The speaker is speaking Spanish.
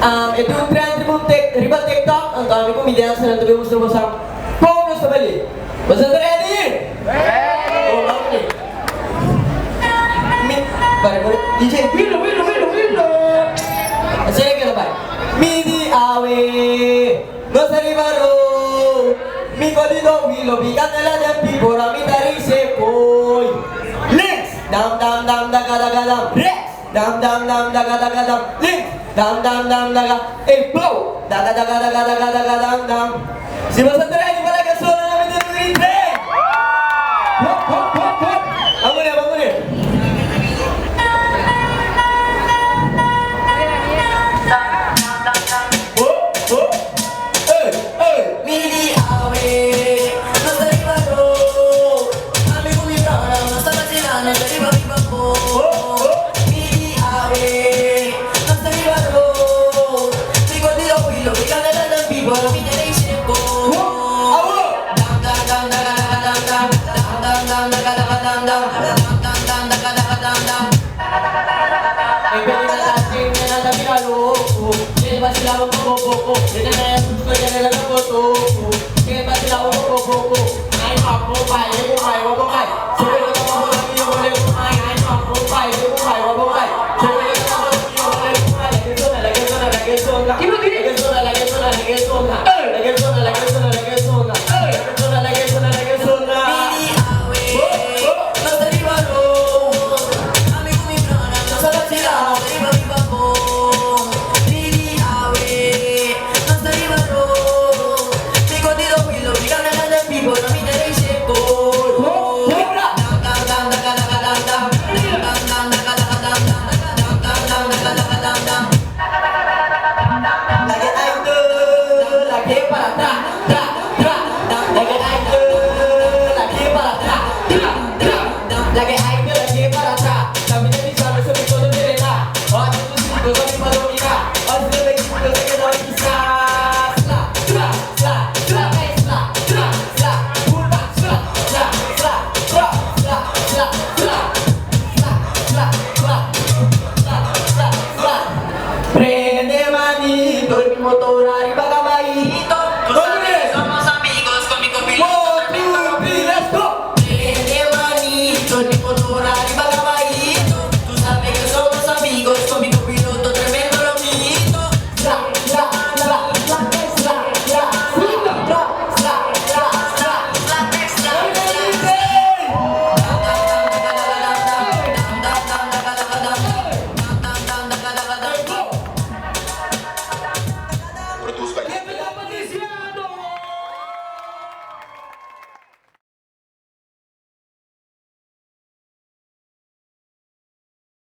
Ito yung 300 riba TikTok. Ang dami kong media sa nantabi mo sa basang. Kung gusto bali. Basta ready? Ready! Oh, okay. Pare, DJ, Willow! Sige ka na ba? Midi awe, no sa ribaro. Mi codido Willow, bigat na lang yung pipora, mi taring sepoy. Links! Dam, daga. Rex! Dam, daga. Links! Dam, daga. Flow! Daga, dam. Si Basta ready para kasuha na namin dito ng train! Hop! Bangun ya! Midi awe, no sa ribaro. Kami kumipara, nasa kasilanan, dari babi-bab ko. Midi awe, no sa ribaro. Bigot nila Willow, ikaw na lang ng bibor, pinanaisip ko. Pwede na natin na nasabi ka loko. Hindi ba sila magpapapoko? Hindi na yung gusto niya nila ng boto. Hindi ba sila magpapapoko? Ay, wag mo kay.